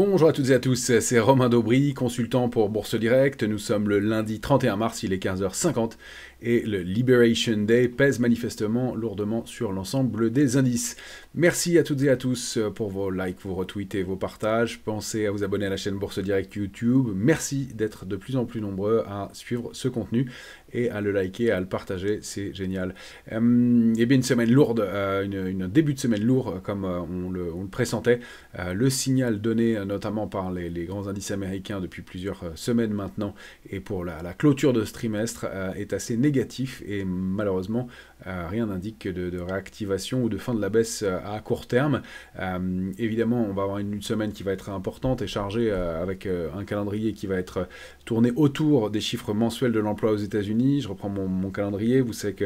Bonjour à toutes et à tous, c'est Romain Daubry, consultant pour Bourse Direct. Nous sommes le lundi 31 mars, il est 15h50 et le Liberation Day pèse manifestement lourdement sur l'ensemble des indices. Merci à toutes et à tous pour vos likes, vos retweets et vos partages. Pensez à vous abonner à la chaîne Bourse Direct YouTube. Merci d'être de plus en plus nombreux à suivre ce contenu et à le liker, à le partager, c'est génial. Eh bien une semaine lourde, un début de semaine lourd comme on le pressentait. Le signal donné notamment par les grands indices américains depuis plusieurs semaines maintenant et pour la clôture de ce trimestre est assez négatif et malheureusement rien n'indique de réactivation ou de fin de la baisse à court terme. Évidemment, on va avoir une semaine qui va être importante et chargée avec un calendrier qui va être tourné autour des chiffres mensuels de l'emploi aux États-Unis. Je reprends mon calendrier, vous savez que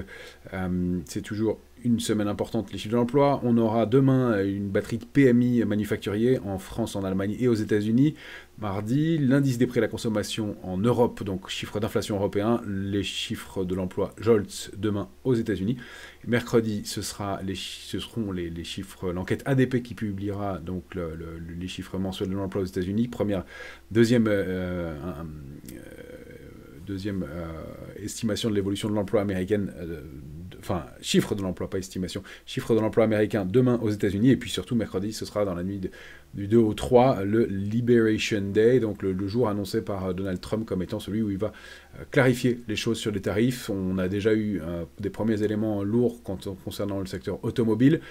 c'est toujours une semaine importante, les chiffres de l'emploi. On aura demain une batterie de PMI manufacturier en France, en Allemagne et aux États-Unis. Mardi, l'indice des prix à la consommation en Europe, donc chiffre d'inflation européen, les chiffres de l'emploi JOLTS demain aux États-Unis. Mercredi, ce seront les chiffres, l'enquête ADP qui publiera donc les chiffres mensuels de l'emploi aux États-Unis. Deuxième estimation de l'évolution de l'emploi américaine, chiffre de l'emploi, pas estimation, chiffre de l'emploi américain demain aux États-Unis, et puis surtout mercredi, ce sera dans la nuit du 2 au 3, le Liberation Day, donc le jour annoncé par Donald Trump comme étant celui où il va clarifier les choses sur les tarifs. On a déjà eu des premiers éléments lourds concernant le secteur automobile.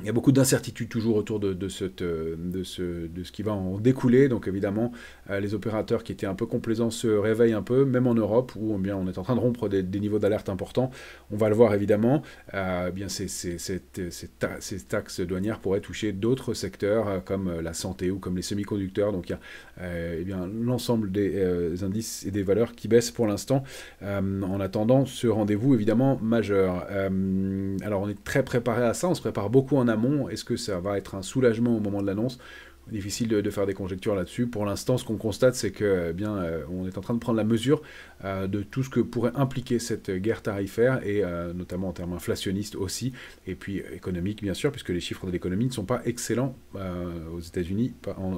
Il y a beaucoup d'incertitudes toujours autour de ce qui va en découler. Donc évidemment, les opérateurs qui étaient un peu complaisants se réveillent un peu, même en Europe, où on est en train de rompre des niveaux d'alerte importants. On va le voir évidemment. Ces taxes douanières pourraient toucher d'autres secteurs, comme la santé ou comme les semi-conducteurs. Donc il y a l'ensemble des indices et des valeurs qui baissent pour l'instant, en attendant ce rendez-vous évidemment majeur. Alors on est très préparé à ça, on se prépare beaucoup en amont. Est-ce que ça va être un soulagement au moment de l'annonce ? Difficile de faire des conjectures là-dessus. Pour l'instant, ce qu'on constate, c'est que on est en train de prendre la mesure de tout ce que pourrait impliquer cette guerre tarifaire, et notamment en termes inflationnistes aussi, et puis économiques bien sûr, puisque les chiffres de l'économie ne sont pas excellents aux États-Unis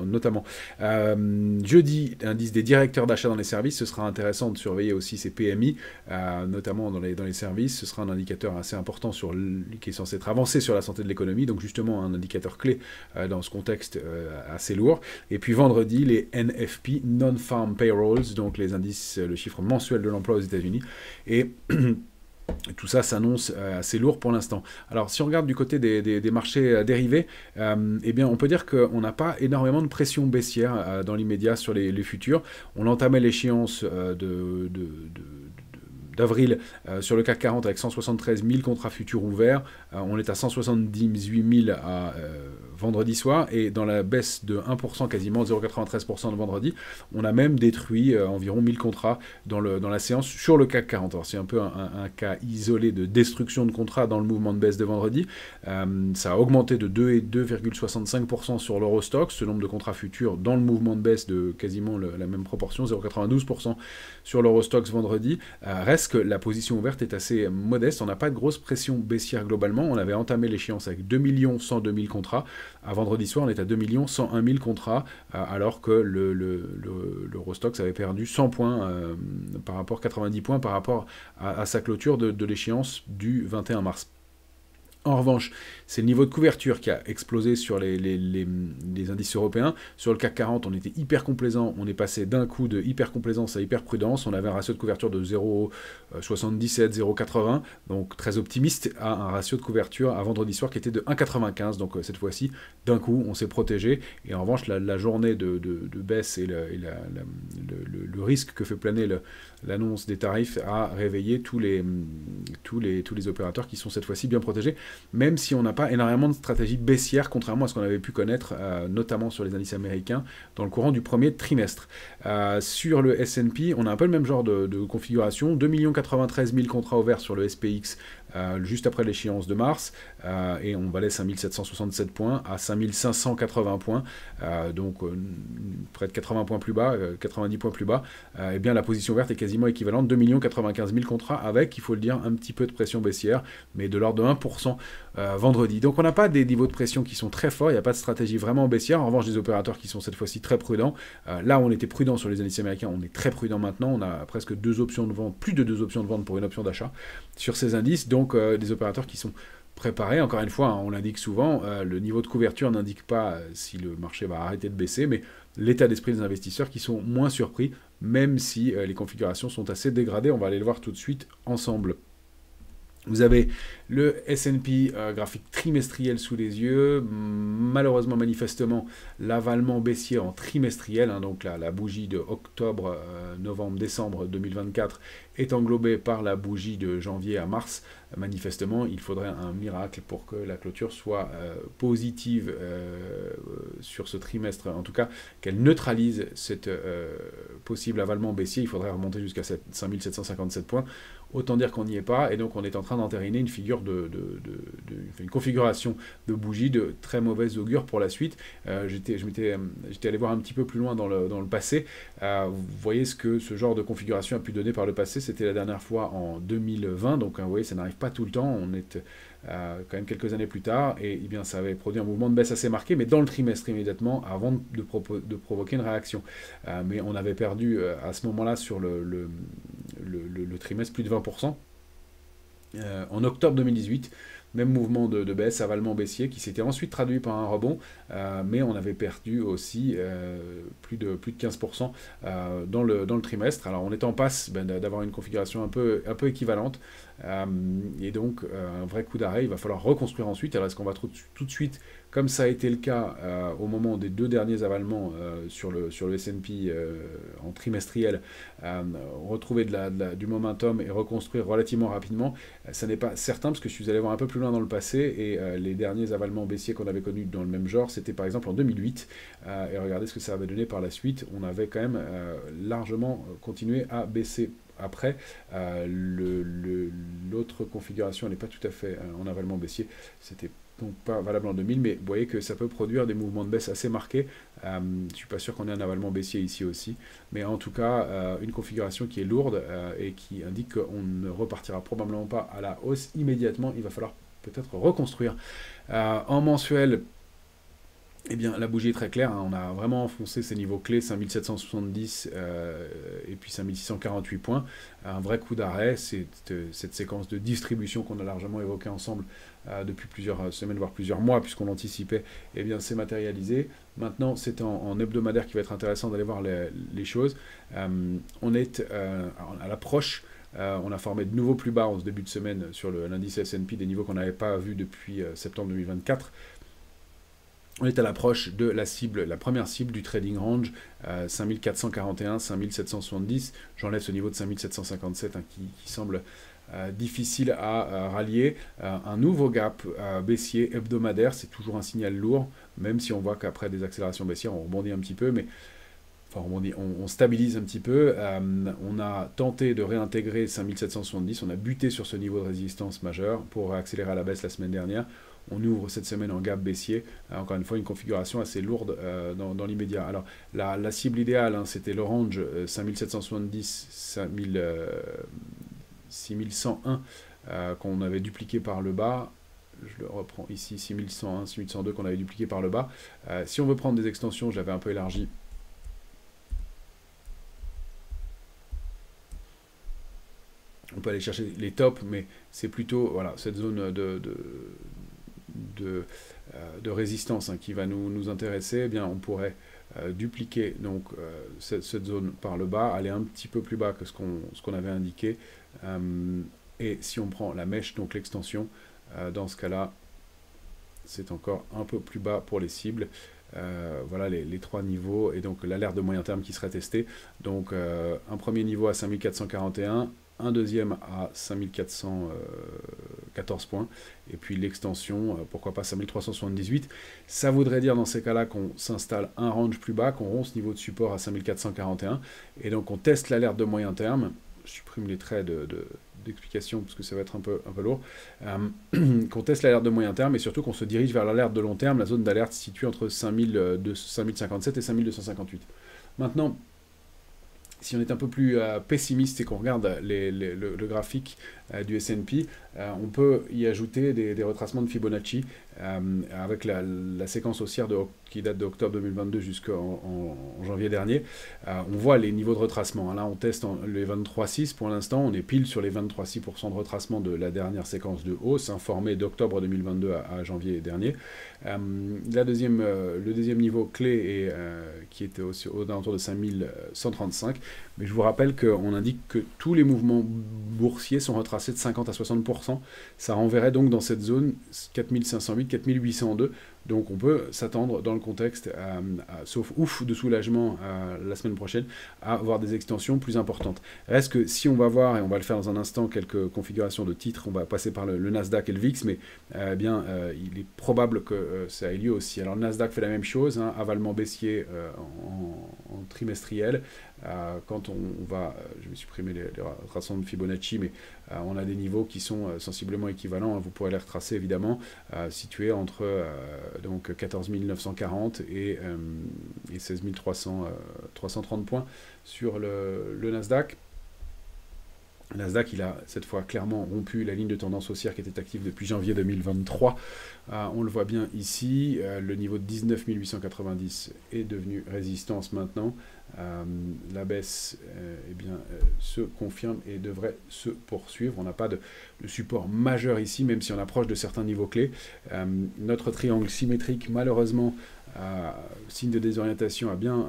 notamment. Jeudi, indice des directeurs d'achat dans les services, ce sera intéressant de surveiller aussi ces PMI, notamment dans les services. Ce sera un indicateur assez important qui est censé être avancé sur la santé de l'économie, donc justement un indicateur clé dans ce contexte assez lourd. Et puis vendredi, les NFP, Non-Farm Payrolls, donc les indices, le chiffre mensuel de l'emploi aux États-Unis. Et tout ça s'annonce assez lourd pour l'instant. Alors, si on regarde du côté des marchés dérivés, eh bien, on peut dire qu'on n'a pas énormément de pression baissière dans l'immédiat sur les futurs. On entamait l'échéance d'avril sur le CAC 40 avec 173 000 contrats futurs ouverts. On est à 178 000 à vendredi soir, et dans la baisse de 1%, quasiment 0,93% de vendredi, on a même détruit environ 1000 contrats dans la séance sur le CAC 40. Alors c'est un peu un cas isolé de destruction de contrats dans le mouvement de baisse de vendredi. Ça a augmenté de 2,65% sur l'Eurostoxx, ce nombre de contrats futurs dans le mouvement de baisse de quasiment la même proportion, 0,92% sur l'Eurostoxx vendredi. Reste que la position ouverte est assez modeste, on n'a pas de grosse pression baissière globalement. On avait entamé l'échéance avec 2 102 000 contrats. À vendredi soir, on est à 2 101 000 contrats, alors que l'Eurostoxx avait perdu 100 points, 90 points par rapport à sa clôture de l'échéance du 21 mars. En revanche, c'est le niveau de couverture qui a explosé sur les indices européens. Sur le CAC 40, on était hyper complaisant. On est passé d'un coup de hyper complaisance à hyper prudence. On avait un ratio de couverture de 0,77, 0,80, donc très optimiste, à un ratio de couverture à vendredi soir qui était de 1,95. Donc cette fois-ci, d'un coup, on s'est protégé. Et en revanche, la journée de baisse et le risque que fait planer l'annonce des tarifs a réveillé tous les opérateurs qui sont cette fois-ci bien protégés, même si on n'a pas énormément de stratégie baissière, contrairement à ce qu'on avait pu connaître, notamment sur les indices américains, dans le courant du premier trimestre. Sur le S&P, on a un peu le même genre de configuration, 2 093 000 contrats ouverts sur le SPX juste après l'échéance de mars, et on valait 5767 points à 5580 points, donc près de 80 points plus bas, 90 points plus bas, et bien la position verte est quasiment équivalente, 2 95 000 contrats avec, il faut le dire, un petit peu de pression baissière, mais de l'ordre de 1% vendredi. Donc on n'a pas des niveaux de pression qui sont très forts, il n'y a pas de stratégie vraiment baissière. En revanche, des opérateurs qui sont cette fois-ci très prudents. Là, on était prudent sur les indices américains, on est très prudent maintenant. On a presque 2 options de vente, plus de 2 options de vente pour une option d'achat sur ces indices. Donc des opérateurs qui sont préparés. Encore une fois, hein, on l'indique souvent, le niveau de couverture n'indique pas si le marché va arrêter de baisser, mais l'état d'esprit des investisseurs qui sont moins surpris, même si les configurations sont assez dégradées. On va aller le voir tout de suite ensemble. Vous avez le S&P graphique trimestriel sous les yeux. Malheureusement, manifestement, l'avalement baissier en trimestriel, hein, donc la bougie de octobre, novembre, décembre 2024 est englobée par la bougie de janvier à mars. Manifestement, il faudrait un miracle pour que la clôture soit positive sur ce trimestre. En tout cas, qu'elle neutralise cet possible avalement baissier. Il faudrait remonter jusqu'à 5757 points. Autant dire qu'on n'y est pas, et donc on est en train d'entériner une figure une configuration de bougie de très mauvaise augure pour la suite. J'étais allé voir un petit peu plus loin dans le passé. Vous voyez ce que ce genre de configuration a pu donner par le passé. C'était la dernière fois en 2020, donc vous voyez, ça n'arrive pas tout le temps. On est quand même quelques années plus tard, et eh bien, ça avait produit un mouvement de baisse assez marqué, mais dans le trimestre immédiatement, avant de provoquer une réaction. Mais on avait perdu à ce moment-là sur le trimestre plus de 20%. En octobre 2018, même mouvement de baisse, avalement baissier, qui s'était ensuite traduit par un rebond, mais on avait perdu aussi plus de 15% dans le trimestre. Alors on est en passe d'avoir une configuration un peu équivalente, et donc un vrai coup d'arrêt, il va falloir reconstruire ensuite. Alors est-ce qu'on va tout de suite, comme ça a été le cas au moment des 2 derniers avalements sur le S&P en trimestriel, retrouver du momentum et reconstruire relativement rapidement, ça n'est pas certain, parce que je suis allé voir un peu plus loin dans le passé, et les derniers avalements baissiers qu'on avait connus dans le même genre, c'était par exemple en 2008, et regardez ce que ça avait donné par la suite. On avait quand même largement continué à baisser. Après, l'autre configuration n'est pas tout à fait en avalement baissier, c'était donc pas valable en 2000, mais vous voyez que ça peut produire des mouvements de baisse assez marqués. Je ne suis pas sûr qu'on ait un avalement baissier ici aussi, mais en tout cas, une configuration qui est lourde et qui indique qu'on ne repartira probablement pas à la hausse immédiatement. Il va falloir peut-être reconstruire. En mensuel, eh bien, la bougie est très claire, hein. On a vraiment enfoncé ces niveaux clés, 5770 et puis 5648 points. Un vrai coup d'arrêt, c'est cette séquence de distribution qu'on a largement évoquée ensemble depuis plusieurs semaines, voire plusieurs mois, puisqu'on l'anticipait, eh bien, c'est matérialisé. Maintenant, c'est en hebdomadaire qu'il va être intéressant d'aller voir les choses. On est à l'approche. On a formé de nouveaux plus bas en ce début de semaine sur l'indice S&P, des niveaux qu'on n'avait pas vus depuis septembre 2024. On est à l'approche de la première cible du trading range, 5441, 5770. J'enlève ce niveau de 5757 hein, qui semble difficile à rallier. Un nouveau gap baissier hebdomadaire, c'est toujours un signal lourd, même si on voit qu'après des accélérations baissières, on rebondit un petit peu, mais enfin, on stabilise un petit peu. On a tenté de réintégrer 5770, on a buté sur ce niveau de résistance majeur pour accélérer à la baisse la semaine dernière. On ouvre cette semaine en gap baissier. Encore une fois, une configuration assez lourde dans l'immédiat. Alors, la cible idéale, hein, c'était le range 5770, 6101 qu'on avait dupliqué par le bas. Je le reprends ici, 6101, 6102 qu'on avait dupliqué par le bas. Si on veut prendre des extensions, j'avais un peu élargi. On peut aller chercher les tops, mais c'est plutôt voilà, cette zone de résistance hein, qui va nous intéresser. Eh bien, on pourrait dupliquer donc, cette zone par le bas, aller un petit peu plus bas que ce qu'on avait indiqué. Et si on prend la mèche, donc l'extension, dans ce cas-là, c'est encore un peu plus bas pour les cibles. Voilà les 3 niveaux, et donc l'alerte de moyen terme qui serait testée. Donc un premier niveau à 5441, un deuxième à 5414 points, et puis l'extension, pourquoi pas 5378. Ça voudrait dire dans ces cas-là qu'on s'installe un range plus bas, qu'on rompt ce niveau de support à 5441, et donc on teste l'alerte de moyen terme, je supprime les traits d'explication parce que ça va être un peu lourd, qu'on teste l'alerte de moyen terme et surtout qu'on se dirige vers l'alerte de long terme. La zone d'alerte se situe entre 5057 et 5258. Maintenant, si on est un peu plus pessimiste et qu'on regarde le graphique du S&P, on peut y ajouter des retracements de Fibonacci avec la séquence haussière qui date d'octobre 2022 jusqu'en janvier dernier. On voit les niveaux de retracement. Là, on teste les 23,6 pour l'instant. On est pile sur les 23,6% de retracement de la dernière séquence de hausse, informée d'octobre 2022 à janvier dernier. Le deuxième niveau clé est, qui était aux alentours de 5135. Mais je vous rappelle qu'on indique que tous les mouvements boursiers sont retracés de 50 à 60%. Ça renverrait donc dans cette zone 4508, 4802. Donc on peut s'attendre dans le contexte, sauf ouf de soulagement la semaine prochaine, à avoir des extensions plus importantes. Reste que si on va voir, et on va le faire dans un instant, quelques configurations de titres, on va passer par le Nasdaq et le VIX, mais il est probable que ça ait lieu aussi. Alors le Nasdaq fait la même chose, avalement baissier en trimestriel. Quand on va, je vais supprimer les retracements de Fibonacci, mais on a des niveaux qui sont sensiblement équivalents, vous pourrez les retracer évidemment, situés entre donc 14 940 et 16 330 points sur le Nasdaq. Le Nasdaq, il a cette fois clairement rompu la ligne de tendance haussière qui était active depuis janvier 2023. On le voit bien ici, le niveau de 19 890 est devenu résistance maintenant. La baisse se confirme et devrait se poursuivre. On n'a pas de support majeur ici, même si on approche de certains niveaux clés. Notre triangle symétrique, malheureusement, signe de désorientation, a bien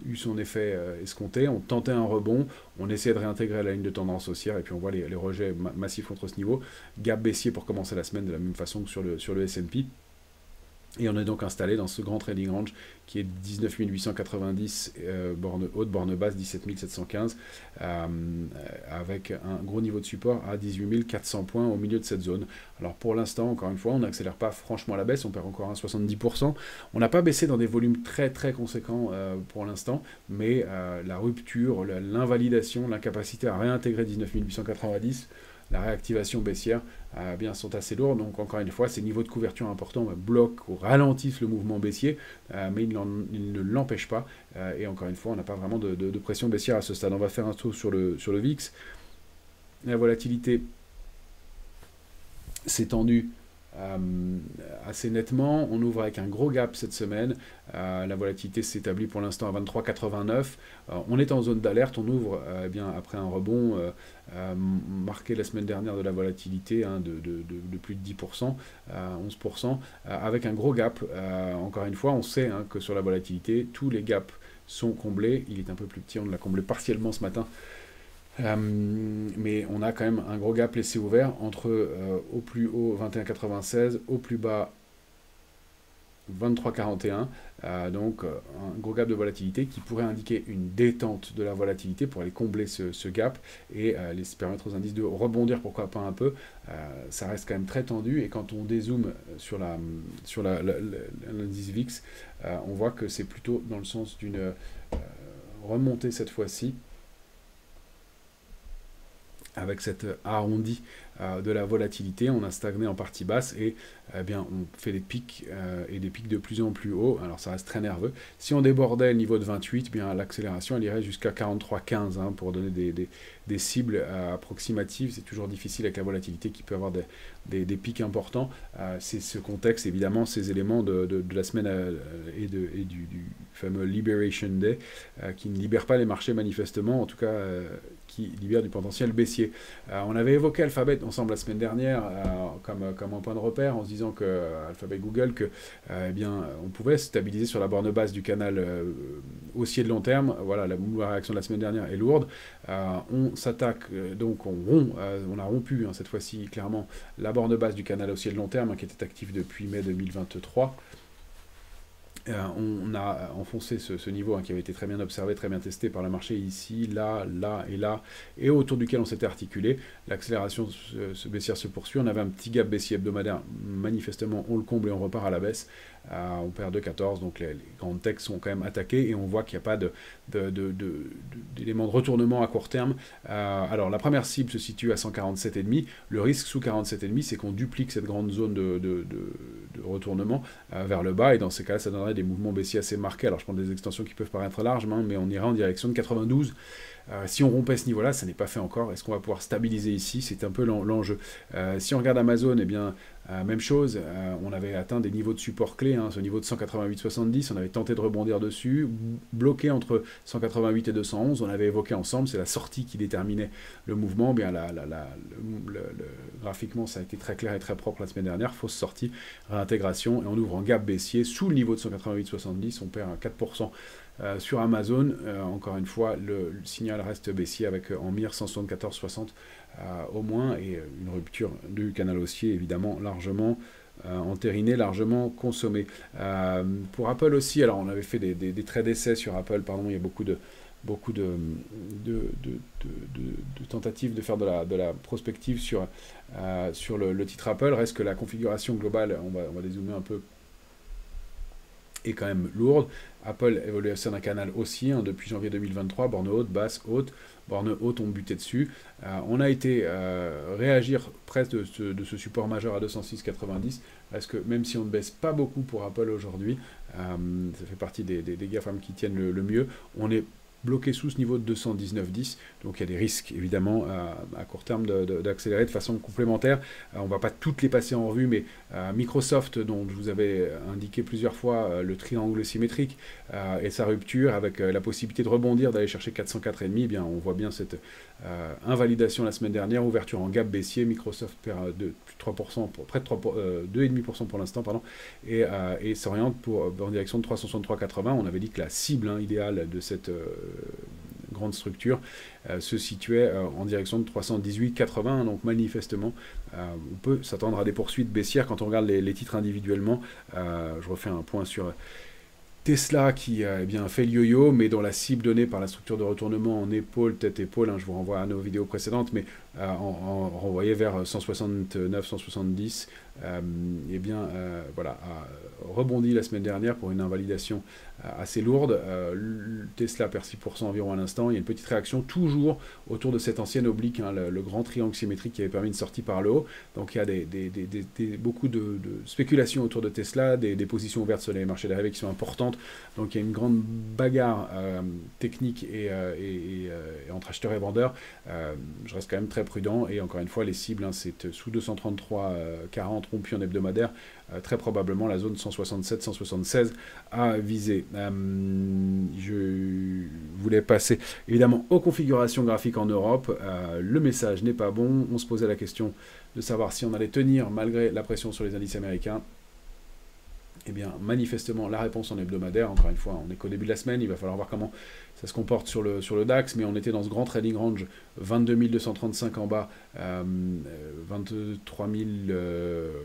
eu son effet escompté. On tentait un rebond, on essayait de réintégrer la ligne de tendance haussière et puis on voit les rejets massifs contre ce niveau. Gap baissier pour commencer la semaine de la même façon que sur le S&P. Et on est donc installé dans ce grand trading range qui est 19 890 borne haute, borne basse 17 715, avec un gros niveau de support à 18 400 points au milieu de cette zone. Alors pour l'instant, encore une fois, on n'accélère pas franchement la baisse, on perd encore un 70%. On n'a pas baissé dans des volumes très très conséquents pour l'instant, mais la rupture, l'invalidation, l'incapacité à réintégrer 19 890, la réactivation baissière sont assez lourds. Donc encore une fois, ces niveaux de couverture importants bloquent ou ralentissent le mouvement baissier, mais ils ne l'empêchent pas. Et encore une fois, on n'a pas vraiment de pression baissière à ce stade. On va faire un tour sur le VIX. La volatilité s'est tendue assez nettement. On ouvre avec un gros gap cette semaine. La volatilité s'établit pour l'instant à 23,89. On est en zone d'alerte. On ouvre après un rebond marqué la semaine dernière de la volatilité de plus de 10%, 11%, avec un gros gap. Encore une fois, on sait que sur la volatilité, tous les gaps sont comblés. Il est un peu plus petit, on l'a comblé partiellement ce matin. Mais on a quand même un gros gap laissé ouvert entre au plus haut 21,96, au plus bas 23,41, donc un gros gap de volatilité qui pourrait indiquer une détente de la volatilité pour aller combler ce gap et permettre aux indices de rebondir, pourquoi pas un peu. Ça reste quand même très tendu et quand on dézoome sur l'indice VIX, on voit que c'est plutôt dans le sens d'une remontée cette fois-ci, avec cet arrondi de la volatilité. On a stagné en partie basse et on fait des pics et des pics de plus en plus haut. Alors ça reste très nerveux. Si on débordait le niveau de 28, l'accélération elle irait jusqu'à 43,15 pour donner des cibles approximatives. C'est toujours difficile avec la volatilité qui peut avoir des pics importants. C'est ce contexte, évidemment, ces éléments de la semaine et du fameux Liberation Day qui ne libère pas les marchés manifestement, en tout cas qui libère du potentiel baissier. On avait évoqué Alphabet ensemble la semaine dernière comme un point de repère en se disant que Alphabet Google on pouvait stabiliser sur la borne basse du canal haussier de long terme. Voilà, la réaction de la semaine dernière est lourde. On s'attaque, donc on a rompu cette fois-ci clairement la borne basse du canal haussier de long terme qui était actif depuis mai 2023. On a enfoncé ce niveau qui avait été très bien observé, très bien testé par le marché ici, là et autour duquel on s'était articulé. L'accélération baissière se poursuit. On avait un petit gap baissier hebdomadaire, manifestement on le comble et on repart à la baisse. on perd 2,14, donc les grandes techs sont quand même attaquées, et on voit qu'il n'y a pas d'éléments de retournement à court terme. Alors la première cible se situe à 147,5, le risque sous 47,5, c'est qu'on duplique cette grande zone de retournement vers le bas, et dans ces cas-là, ça donnerait des mouvements baissiers assez marqués. Alors je prends des extensions qui peuvent paraître larges, mais on irait en direction de 92. Si on rompait ce niveau-là, ça n'est pas fait encore. Est-ce qu'on va pouvoir stabiliser ici? C'est un peu l'enjeu. Si on regarde Amazon, eh bien, même chose. On avait atteint des niveaux de support clés, ce niveau de 188,70. On avait tenté de rebondir dessus, bloqué entre 188 et 211. On avait évoqué ensemble, c'est la sortie qui déterminait le mouvement. Bien, graphiquement, ça a été très clair et très propre la semaine dernière. Fausse sortie, réintégration, et on ouvre en gap baissier sous le niveau de 188,70. On perd 4%. Sur Amazon, encore une fois, le signal reste baissier avec en mire 174,60 au moins, et une rupture du canal haussier évidemment largement entériné, largement consommé. Pour Apple aussi, alors on avait fait des traits d'essai sur Apple, pardon, il y a beaucoup de tentatives de faire de la prospective sur le titre Apple. Reste que la configuration globale, on va dézoomer un peu, est quand même lourde. Apple évolue au sein d'un canal haussier depuis janvier 2023, borne haute, basse, haute. Borne haute, on butait dessus. On a été réagir presque de ce support majeur à 206,90, parce que même si on ne baisse pas beaucoup pour Apple aujourd'hui, ça fait partie des GAFAM qui tiennent le mieux, on est bloqué sous ce niveau de 219,10, donc il y a des risques évidemment à court terme d'accélérer de façon complémentaire. On ne va pas toutes les passer en revue, mais Microsoft, dont je vous avais indiqué plusieurs fois le triangle symétrique et sa rupture avec la possibilité de rebondir, d'aller chercher 404,5, eh bien on voit bien cette invalidation la semaine dernière, ouverture en gap baissier. Microsoft perd de plus de 3%, près de 2,5% pour l'instant, pardon, et s'oriente en direction de 363,80. On avait dit que la cible idéale de cette grande structure se situait en direction de 318,80, donc manifestement on peut s'attendre à des poursuites baissières quand on regarde les titres individuellement. Je refais un point sur Tesla qui fait le yo-yo, mais dont la cible donnée par la structure de retournement en épaule, tête-épaule, je vous renvoie à nos vidéos précédentes, mais renvoyé vers 169, 170, voilà, a rebondi la semaine dernière pour une invalidation assez lourde. Tesla perd 6% environ à l'instant. Il y a une petite réaction toujours autour de cette ancienne oblique, le grand triangle symétrique qui avait permis une sortie par le haut. Donc il y a beaucoup de spéculations autour de Tesla, des positions ouvertes sur les marchés dérivés qui sont importantes. Donc il y a une grande bagarre technique et entre acheteurs et vendeurs. Je reste quand même très prudent, et encore une fois les cibles, c'est sous 233,40 rompu en hebdomadaire, très probablement la zone 167-176 à viser. Je voulais passer évidemment aux configurations graphiques en Europe. Le message n'est pas bon. On se posait la question de savoir si on allait tenir malgré la pression sur les indices américains. Eh bien, manifestement, la réponse en hebdomadaire, encore une fois, on est qu'au début de la semaine, il va falloir voir comment ça se comporte sur le DAX, mais on était dans ce grand trading range, 22 235 en bas, 23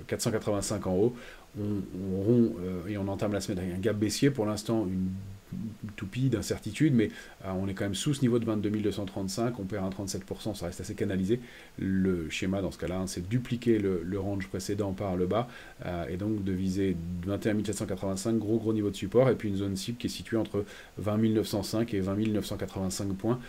485 en haut. On rompt et on entame la semaine avec un gap baissier. Pour l'instant, une toupie d'incertitude, mais on est quand même sous ce niveau de 22 235, on perd un 37%, ça reste assez canalisé. Le schéma dans ce cas-là, c'est de dupliquer le range précédent par le bas, et donc de viser 21 785, gros niveau de support, et puis une zone cible qui est située entre 20 905 et 20 985 points,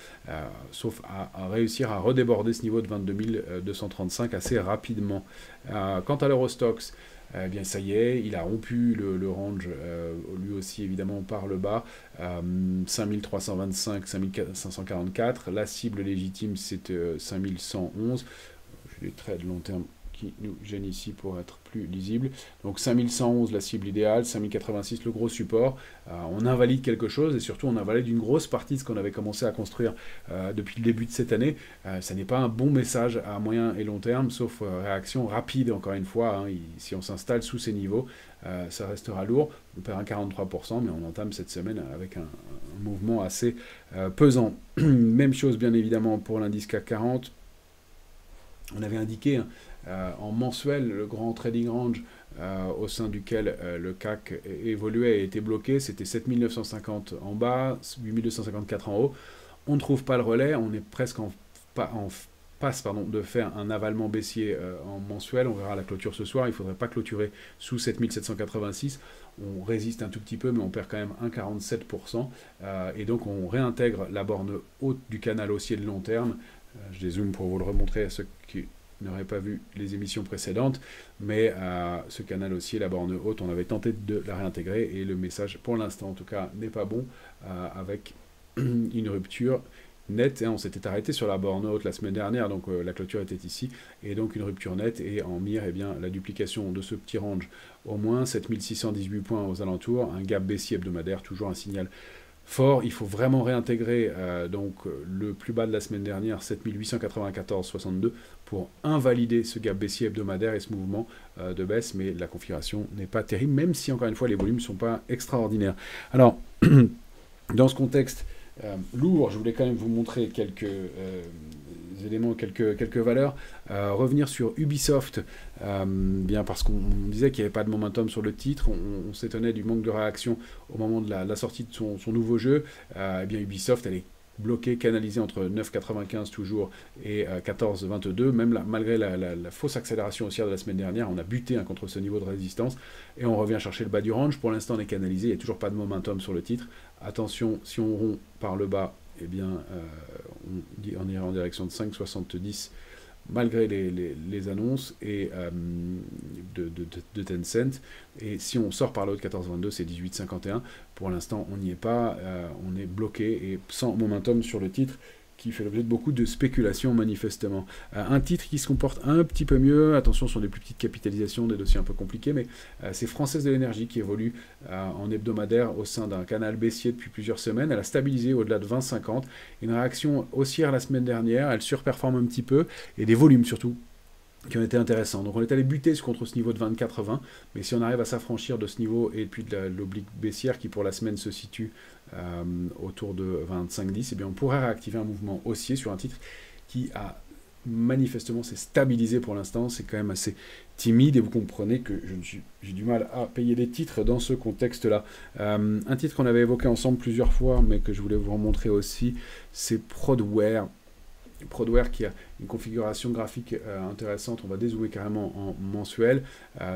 sauf à réussir à redéborder ce niveau de 22 235 assez rapidement. Quant à l'Eurostoxx, eh bien ça y est, il a rompu le range, lui aussi évidemment par le bas, 5325, 5544, la cible légitime c'est 5111, j'ai des traits de long terme qui nous gênent ici pour être plus lisible. Donc 5111 la cible idéale, 5086 le gros support. On invalide quelque chose, et surtout on invalide une grosse partie de ce qu'on avait commencé à construire depuis le début de cette année. Ça n'est pas un bon message à moyen et long terme, sauf réaction rapide encore une fois. Si on s'installe sous ces niveaux, ça restera lourd. On perd un 43%, mais on entame cette semaine avec un mouvement assez pesant. Même chose bien évidemment pour l'indice CAC 40. On avait indiqué en mensuel le grand trading range au sein duquel le CAC évoluait et était bloqué, c'était 7950 en bas, 8254 en haut. On ne trouve pas le relais, on est presque de faire un avalement baissier en mensuel. On verra la clôture ce soir. Il ne faudrait pas clôturer sous 7786. On résiste un tout petit peu, mais on perd quand même 1,47%. Et donc on réintègre la borne haute du canal haussier de long terme. Je dézoome pour vous le remontrer à ceux qui n'auraient pas vu les émissions précédentes. Mais ce canal haussier, la borne haute, on avait tenté de la réintégrer. Et le message, pour l'instant en tout cas, n'est pas bon, avec une rupture nette, hein. On s'était arrêté sur la borne haute la semaine dernière, donc la clôture était ici, et donc une rupture nette, et en mire, eh bien, la duplication de ce petit range, au moins 7618 points aux alentours, un gap baissier hebdomadaire, toujours un signal fort. Il faut vraiment réintégrer le plus bas de la semaine dernière, 7894,62, pour invalider ce gap baissier hebdomadaire et ce mouvement de baisse, mais la configuration n'est pas terrible, même si, encore une fois, les volumes ne sont pas extraordinaires. Alors, dans ce contexte lourd, je voulais quand même vous montrer quelques éléments, quelques valeurs. Revenir sur Ubisoft, bien parce qu'on disait qu'il n'y avait pas de momentum sur le titre, on s'étonnait du manque de réaction au moment de la sortie de son nouveau jeu. Eh bien Ubisoft, elle est bloquée, canalisée entre 9,95 toujours et 14,22, même malgré la fausse accélération haussière de la semaine dernière, on a buté contre ce niveau de résistance, et on revient chercher le bas du range. Pour l'instant on est canalisé, il n'y a toujours pas de momentum sur le titre. Attention, si on rompt par le bas, eh bien on ira en direction de 5,70 malgré les annonces et, de Tencent. Et si on sort par le haut de 14,22, c'est 18,51. Pour l'instant, on n'y est pas. On est bloqué et sans momentum sur le titre, qui fait l'objet de beaucoup de spéculations manifestement. Un titre qui se comporte un petit peu mieux, attention sur des plus petites capitalisations, des dossiers un peu compliqués, mais c'est Française de l'énergie qui évolue en hebdomadaire au sein d'un canal baissier depuis plusieurs semaines. Elle a stabilisé au-delà de 20,50, une réaction haussière la semaine dernière, elle surperforme un petit peu, et des volumes surtout qui ont été intéressants. Donc on est allé buter contre ce niveau de 24,20, mais si on arrive à s'affranchir de ce niveau et puis de l'oblique baissière qui pour la semaine se situe autour de 25,10, eh bien on pourrait réactiver un mouvement haussier sur un titre qui a manifestement s'est stabilisé pour l'instant. C'est quand même assez timide et vous comprenez que j'ai du mal à payer des titres dans ce contexte-là. Un titre qu'on avait évoqué ensemble plusieurs fois, mais que je voulais vous remontrer aussi, c'est Prodware. Prodware qui a une configuration graphique intéressante. On va dézoomer carrément en mensuel.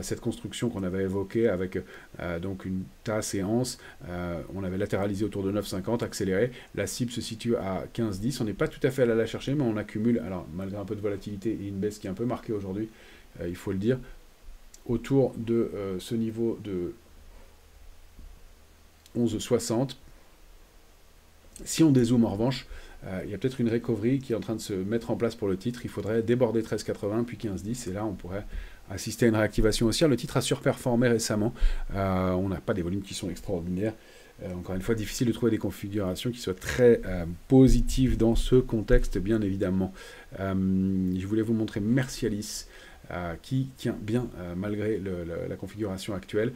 Cette construction qu'on avait évoquée avec donc une tasse et anse, on avait latéralisé autour de 9,50, accéléré. La cible se situe à 15,10. On n'est pas tout à fait allé la chercher, mais on accumule, alors malgré un peu de volatilité et une baisse qui est un peu marquée aujourd'hui, il faut le dire, autour de ce niveau de 11,60. Si on dézoome en revanche, il y a peut-être une recovery qui est en train de se mettre en place pour le titre. Il faudrait déborder 13,80 puis 15,10 et là on pourrait assister à une réactivation haussière. Le titre a surperformé récemment. On n'a pas des volumes qui sont extraordinaires. Encore une fois, difficile de trouver des configurations qui soient très positives dans ce contexte, bien évidemment. Je voulais vous montrer Mercialis, qui tient bien malgré la configuration actuelle.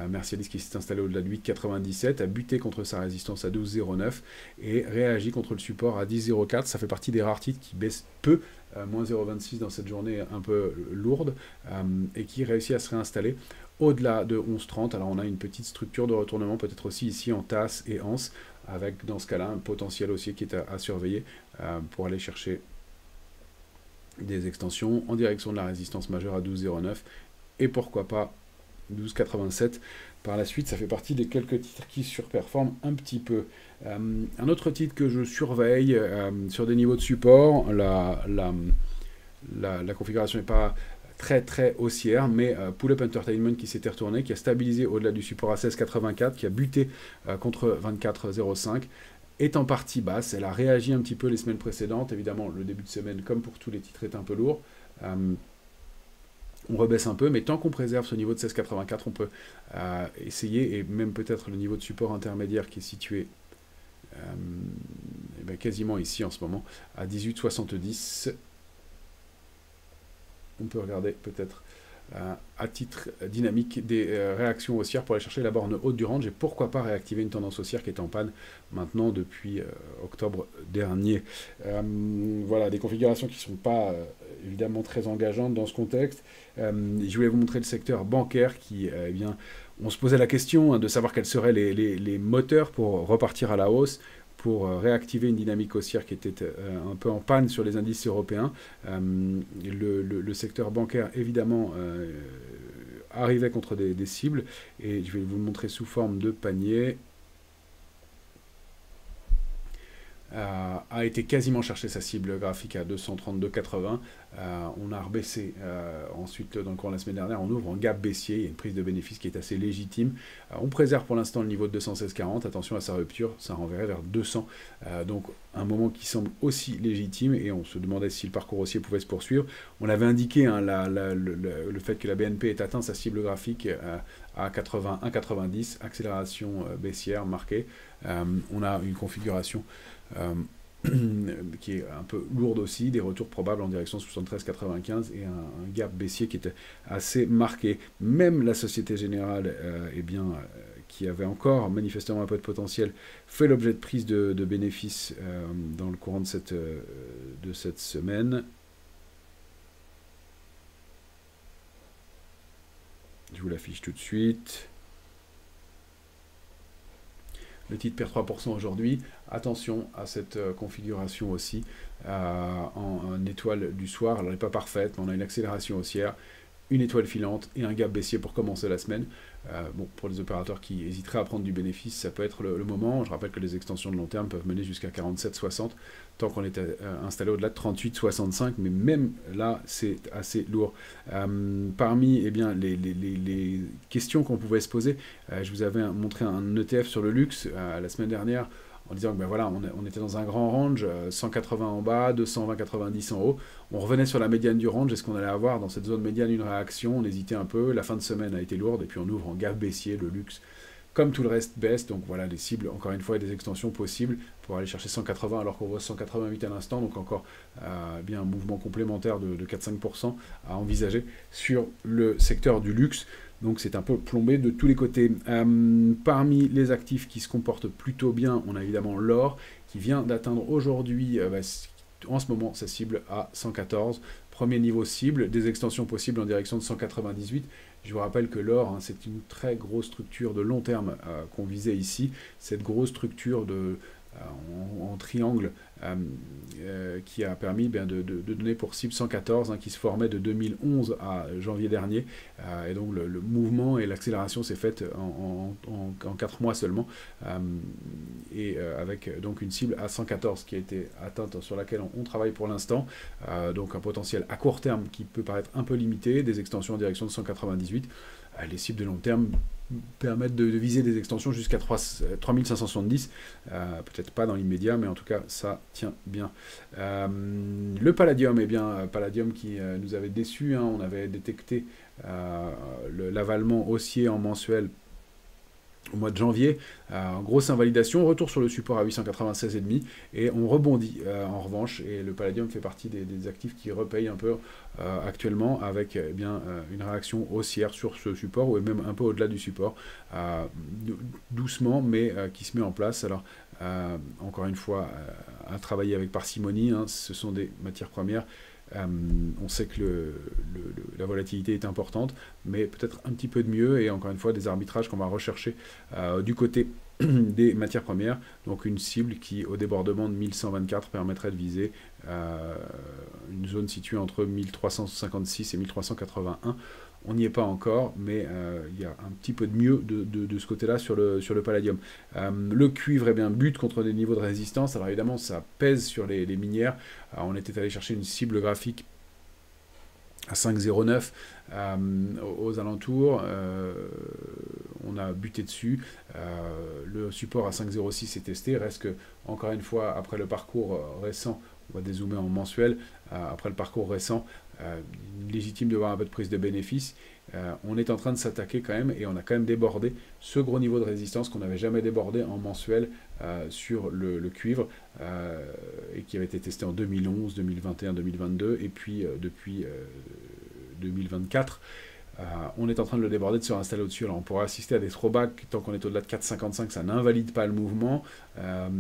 Mercialis qui s'est installé au-delà de 8,97, a buté contre sa résistance à 12,09 et réagit contre le support à 10,04. Ça fait partie des rares titres qui baissent peu, moins 0,26 dans cette journée un peu lourde, et qui réussit à se réinstaller au-delà de 11,30. Alors on a une petite structure de retournement, peut-être aussi ici en tasse et anse, avec dans ce cas-là un potentiel haussier qui est à surveiller pour aller chercher des extensions en direction de la résistance majeure à 12,09 et pourquoi pas 12,87 par la suite. Ça fait partie des quelques titres qui surperforment un petit peu. Un autre titre que je surveille sur des niveaux de support, la configuration n'est pas très haussière, mais Pull-Up Entertainment qui s'était retourné, qui a stabilisé au-delà du support à 16,84, qui a buté contre 24,05, est en partie basse. Elle a réagi un petit peu les semaines précédentes. Évidemment, le début de semaine, comme pour tous les titres, est un peu lourd. On rebaisse un peu, mais tant qu'on préserve ce niveau de 16,84, on peut essayer, et même peut-être le niveau de support intermédiaire qui est situé quasiment ici en ce moment, à 18,70. On peut regarder peut-être à titre dynamique des réactions haussières pour aller chercher la borne haute du range et pourquoi pas réactiver une tendance haussière qui est en panne maintenant depuis octobre dernier. Voilà, des configurations qui ne sont pas évidemment très engageantes dans ce contexte. Je voulais vous montrer le secteur bancaire qui, eh bien, on se posait la question de savoir quels seraient les moteurs pour repartir à la hausse. pour réactiver une dynamique haussière qui était un peu en panne sur les indices européens. Le secteur bancaire, évidemment, arrivait contre des cibles, et je vais vous le montrer sous forme de panier. A été quasiment chercher sa cible graphique à 232,80. On a rebaissé ensuite dans le cours de la semaine dernière, on ouvre en gap baissier, il y a une prise de bénéfice qui est assez légitime. On préserve pour l'instant le niveau de 216,40, attention à sa rupture, ça renverrait vers 200. Donc un moment qui semble aussi légitime, et on se demandait si le parcours haussier pouvait se poursuivre. On avait indiqué hein, le fait que la BNP ait atteint sa cible graphique à 81,90, accélération baissière marquée. On a une configuration qui est un peu lourde aussi, des retours probables en direction 73,95 et un gap baissier qui était assez marqué. Même la Société Générale, qui avait encore manifestement un peu de potentiel, fait l'objet de prise de bénéfices dans le courant de cette semaine. Je vous l'affiche tout de suite. Le titre perd 3% aujourd'hui. Attention à cette configuration aussi en étoile du soir. Alors, elle n'est pas parfaite, mais on a une accélération haussière, une étoile filante et un gap baissier pour commencer la semaine. Bon, pour les opérateurs qui hésiteraient à prendre du bénéfice, ça peut être le moment. Je rappelle que les extensions de long terme peuvent mener jusqu'à 47,60 tant qu'on est installé au-delà de 38,65, mais même là, c'est assez lourd. Parmi les questions qu'on pouvait se poser, je vous avais montré un ETF sur le luxe la semaine dernière, en disant que voilà, on était dans un grand range, 180 en bas, 220,90 en haut. On revenait sur la médiane du range. Est-ce qu'on allait avoir dans cette zone médiane une réaction? On hésitait un peu. La fin de semaine a été lourde, et puis on ouvre en gap baissier. Le luxe, comme tout le reste, baisse. Donc voilà, les cibles, encore une fois, et des extensions possibles pour aller chercher 180 alors qu'on voit 188 à l'instant. Donc encore un mouvement complémentaire de 4-5% à envisager sur le secteur du luxe. Donc c'est un peu plombé de tous les côtés. Parmi les actifs qui se comportent plutôt bien, on a évidemment l'or qui vient d'atteindre aujourd'hui, en ce moment, sa cible à 114. Premier niveau cible, des extensions possibles en direction de 198. Je vous rappelle que l'or, hein, c'est une très grosse structure de long terme qu'on visait ici. Cette grosse structure en triangle qui a permis de donner pour cible 114, hein, qui se formait de 2011 à janvier dernier. Et donc le mouvement et l'accélération s'est faite en 4 mois seulement. Avec donc une cible à 114 qui a été atteinte, sur laquelle on travaille pour l'instant. Donc un potentiel à court terme qui peut paraître un peu limité, des extensions en direction de 198. Les cibles de long terme permettent de viser des extensions jusqu'à 3570, peut-être pas dans l'immédiat, mais en tout cas ça tient bien. Le palladium, palladium qui nous avait déçus, hein, on avait détecté l'avalement haussier en mensuel au mois de janvier, grosse invalidation, retour sur le support à 896,5 et on rebondit en revanche, et le palladium fait partie des actifs qui repayent un peu actuellement avec une réaction haussière sur ce support, ou même un peu au-delà du support, doucement mais qui se met en place. Alors encore une fois, à travailler avec parcimonie, hein, ce sont des matières premières. On sait que la volatilité est importante, mais peut-être un petit peu de mieux, et encore une fois des arbitrages qu'on va rechercher du côté des matières premières. Donc une cible qui, au débordement de 1124, permettrait de viser une zone située entre 1356 et 1381. On n'y est pas encore, mais il y a un petit peu de mieux de ce côté-là sur le palladium. Le cuivre bute contre des niveaux de résistance. Alors évidemment, ça pèse sur les minières. On était allé chercher une cible graphique à 5,09 aux alentours. On a buté dessus. Le support à 5,06 est testé. Reste que, encore une fois, après le parcours récent, on va dézoomer en mensuel, après le parcours récent, légitime de voir un peu de prise de bénéfice. On est en train de s'attaquer quand même, et on a quand même débordé ce gros niveau de résistance qu'on n'avait jamais débordé en mensuel sur le cuivre, et qui avait été testé en 2011, 2021, 2022, et puis depuis 2024. On est en train de le déborder, de se réinstaller au-dessus. Alors on pourra assister à des throwbacks tant qu'on est au-delà de 4,55, ça n'invalide pas le mouvement,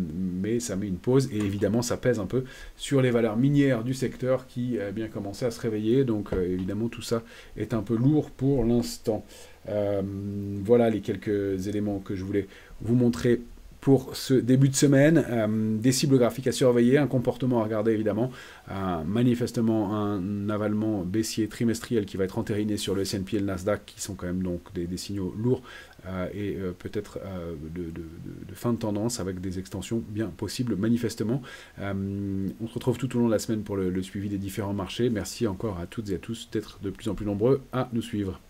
mais ça met une pause, et évidemment ça pèse un peu sur les valeurs minières du secteur qui a bien commencé à se réveiller. Donc évidemment tout ça est un peu lourd pour l'instant. Voilà les quelques éléments que je voulais vous montrer pour ce début de semaine. Des cibles graphiques à surveiller, un comportement à regarder évidemment, manifestement un avalement baissier trimestriel qui va être entériné sur le S&P et le Nasdaq, qui sont quand même donc des signaux lourds et peut-être de fin de tendance avec des extensions bien possibles manifestement. On se retrouve tout au long de la semaine pour le suivi des différents marchés. Merci encore à toutes et à tous d'être de plus en plus nombreux à nous suivre.